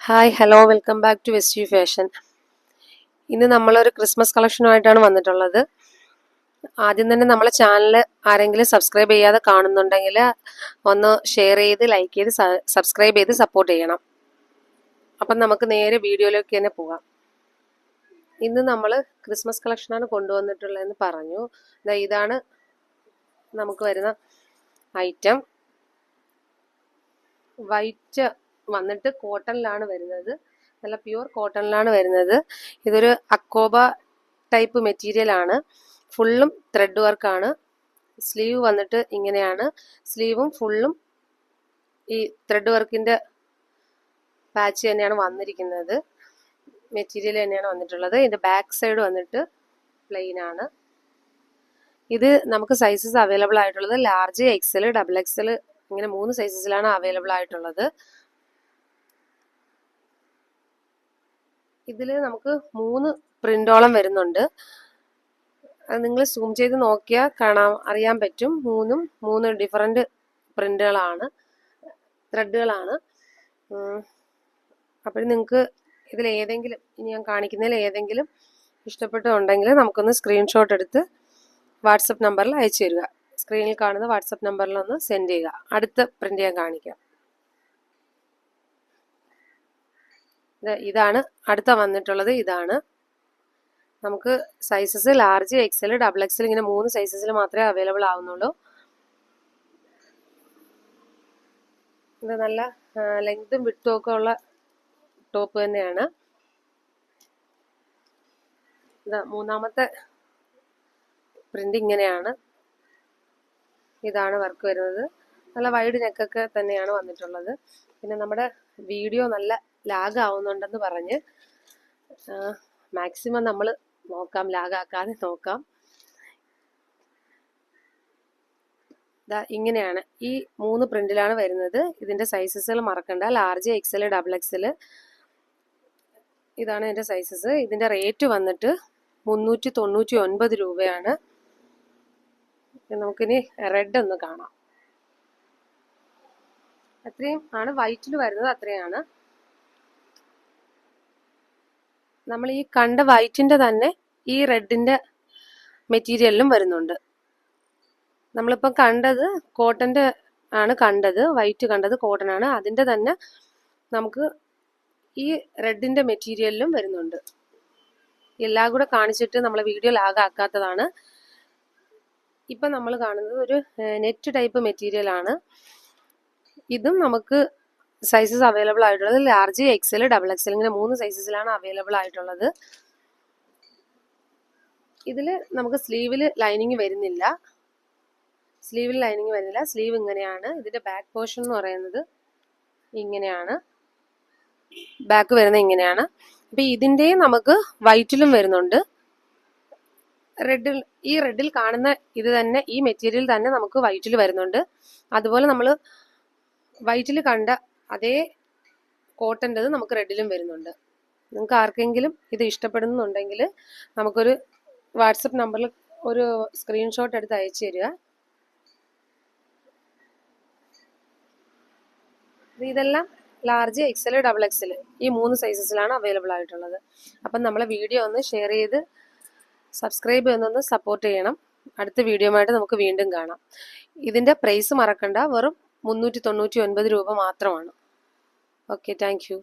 Hi hello welcome back to West Fashion. ഇന്ന് നമ്മളൊരു Christmas കളക്ഷനുമായിട്ടാണ് വന്നിട്ടുള്ളത്. ആദ്യം തന്നെ നമ്മളെ ചാനൽ ആരെങ്കിലും സബ്സ്ക്രൈബ് ചെയ്യാതെ കാണുന്നുണ്ടെങ്കിൽ ഒന്ന് ഷെയർ ചെയ്ത് ലൈക്ക് ചെയ്ത് സബ്സ്ക്രൈബ് ചെയ്ത് സപ്പോർട്ട് ചെയ്യണം. അപ്പം നമുക്ക് നേരെ വീഡിയോയിലേക്ക് തന്നെ പോകാം. ഇന്ന് നമ്മൾ ക്രിസ്മസ് കളക്ഷനാണ് കൊണ്ടുവന്നിട്ടുള്ളതെന്ന് പറഞ്ഞു. ഇതാണ് നമുക്ക് വരുന്ന ഐറ്റം. വൈറ്റ് വന്നിട്ട് കോട്ടണിലാണ് വരുന്നത്, നല്ല പ്യുവർ കോട്ടണിലാണ് വരുന്നത്. ഇതൊരു അക്കോബ ടൈപ്പ് മെറ്റീരിയൽ ആണ്, ഫുള്ളും ത്രെഡ് വർക്കാണ്. സ്ലീവ് വന്നിട്ട് ഇങ്ങനെയാണ്, സ്ലീവും ഫുള്ളും ഈ ത്രെഡ് വർക്കിന്റെ പാച്ച് തന്നെയാണ് വന്നിരിക്കുന്നത്, മെറ്റീരിയൽ തന്നെയാണ് വന്നിട്ടുള്ളത്. ഇതിന്റെ ബാക്ക് സൈഡ് വന്നിട്ട് പ്ലെയിൻ ആണ്. ഇത് നമുക്ക് സൈസസ് അവൈലബിൾ ആയിട്ടുള്ളത് ലാർജ്, എക്സൽ, ഡബിൾ എക്സൽ, ഇങ്ങനെ 3 സൈസസിലാണ് അവൈലബിൾ ആയിട്ടുള്ളത്. ഇതിൽ നമുക്ക് 3 പ്രിന്റോളം വരുന്നുണ്ട്. അത് നിങ്ങൾ സൂം ചെയ്ത് നോക്കിയാൽ അറിയാൻ പറ്റും. 3 ഡിഫറെന്റ് പ്രിന്റുകളാണ്, ത്രെഡുകളാണ്. അപ്പോൾ നിങ്ങൾക്ക് ഇതിൽ ഏതെങ്കിലും, ഇനി ഞാൻ കാണിക്കുന്നതിൽ ഏതെങ്കിലും ഇഷ്ടപ്പെട്ടുണ്ടെങ്കിൽ നമുക്കൊന്ന് സ്ക്രീൻഷോട്ട് എടുത്ത് വാട്സപ്പ് നമ്പറിൽ അയച്ചു തരിക. സ്ക്രീനിൽ കാണുന്ന വാട്സപ്പ് നമ്പറിൽ ഒന്ന് സെൻഡ് ചെയ്യുക. അടുത്ത പ്രിന്റ് ഞാൻ കാണിക്കാം. ഇതാണ് അടുത്ത വന്നിട്ടുള്ളത്. ഇതാണ് നമുക്ക് sizes large, XL, double XL, ഇങ്ങനെ 3 സൈസസിൽ മാത്രമേ അവൈലബിൾ ആവുന്നുള്ളൂ. ഇത് നല്ല ലെങ്തും വിട്ടും ഒക്കെ ഉള്ള ടോപ്പ് തന്നെയാണ്. മൂന്നാമത്തെ പ്രിന്റ് ഇങ്ങനെയാണ്. ഇതാണ് വർക്ക് വരുന്നത്. നല്ല വൈഡ് നെക്കൊക്കെ തന്നെയാണ് വന്നിട്ടുള്ളത്. പിന്നെ നമ്മുടെ വീഡിയോ നല്ല ലാഗ് ആവുന്നുണ്ടെന്ന് പറഞ്ഞ് മാക്സിമം നമ്മൾ നോക്കാം, ലാഗാക്കാതെ നോക്കാം. ഇങ്ങനെയാണ്, ഈ 3 പ്രിന്റിലാണ് വരുന്നത്. ഇതിന്റെ സൈസസുകൾ മറക്കണ്ട, ലാർജ്, എക്സൽ, ഡബിൾ എക്സൽ. ഇതാണ് ഇതിന്റെ സൈസസ്. ഇതിന്റെ റേറ്റ് വന്നിട്ട് 399 രൂപയാണ്. നമുക്കിനി റെഡ് ഒന്ന് കാണാം. അത്രയും ആണ് വൈറ്റിൽ വരുന്നത്, അത്രയാണ്. നമ്മൾ ഈ കണ്ട വൈറ്റിന്റെ തന്നെ ഈ റെഡിന്റെ മെറ്റീരിയലിലും വരുന്നുണ്ട്. നമ്മളിപ്പം കണ്ടത് കോട്ടന്റെ ആണ് കണ്ടത്, വൈറ്റ് കണ്ടത് കോട്ടൺ ആണ്. അതിന്റെ തന്നെ നമുക്ക് ഈ റെഡിന്റെ മെറ്റീരിയലിലും വരുന്നുണ്ട്. എല്ലാം കൂടെ കാണിച്ചിട്ട് നമ്മളെ വീഡിയോ ലാഗാക്കാത്തതാണ്. ഇപ്പം നമ്മൾ കാണുന്നത് ഒരു നെറ്റ് ടൈപ്പ് മെറ്റീരിയൽ ആണ്. ഇതും നമുക്ക് സൈസസ് അവൈലബിൾ ആയിട്ടുള്ളത് ലാർജ്, എക്സൽ, ഡബിൾ എക്സൽ, ഇങ്ങനെ 3 സൈസസിലാണ് അവൈലബിൾ ആയിട്ടുള്ളത്. ഇതിൽ നമുക്ക് സ്ലീവിൽ ലൈനിങ് വരുന്നില്ല, സ്ലീവ് ഇങ്ങനെയാണ്. ഇതിന്റെ ബാക്ക് പോർഷൻ എന്ന് പറയുന്നത് ഇങ്ങനെയാണ്, ബാക്ക് വരുന്നത് ഇങ്ങനെയാണ്. അപ്പൊ ഇതിന്റെയും നമുക്ക് വൈറ്റിലും വരുന്നുണ്ട്. ഈ റെഡിൽ കാണുന്ന ഇത് തന്നെ, ഈ മെറ്റീരിയൽ തന്നെ നമുക്ക് വൈറ്റിൽ വരുന്നുണ്ട്. അതുപോലെ നമ്മൾ വൈറ്റിൽ കണ്ട അതേ കോട്ടൻ്റെത് നമുക്ക് റെഡിലും വരുന്നുണ്ട്. നിങ്ങൾക്ക് ആർക്കെങ്കിലും ഇത് ഇഷ്ടപ്പെടുന്നുണ്ടെങ്കിൽ നമുക്കൊരു വാട്സപ്പ് നമ്പറിൽ ഒരു സ്ക്രീൻഷോട്ട് എടുത്ത് അയച്ചു തരിക. ഇതെല്ലാം ലാർജ്, എക്സൽ, ഡബിൾ എക്സൽ, ഈ 3 സൈസസിലാണ് അവൈലബിൾ ആയിട്ടുള്ളത്. അപ്പം നമ്മളെ വീഡിയോ ഒന്ന് ഷെയർ ചെയ്ത് സബ്സ്ക്രൈബ് ചെയ്യുന്നൊന്ന് സപ്പോർട്ട് ചെയ്യണം. അടുത്ത വീഡിയോയുമായിട്ട് നമുക്ക് വീണ്ടും കാണാം. ഇതിന്റെ പ്രൈസ് മറക്കണ്ട, വെറും 399 രൂപ മാത്രമാണ്. Okay, thank you.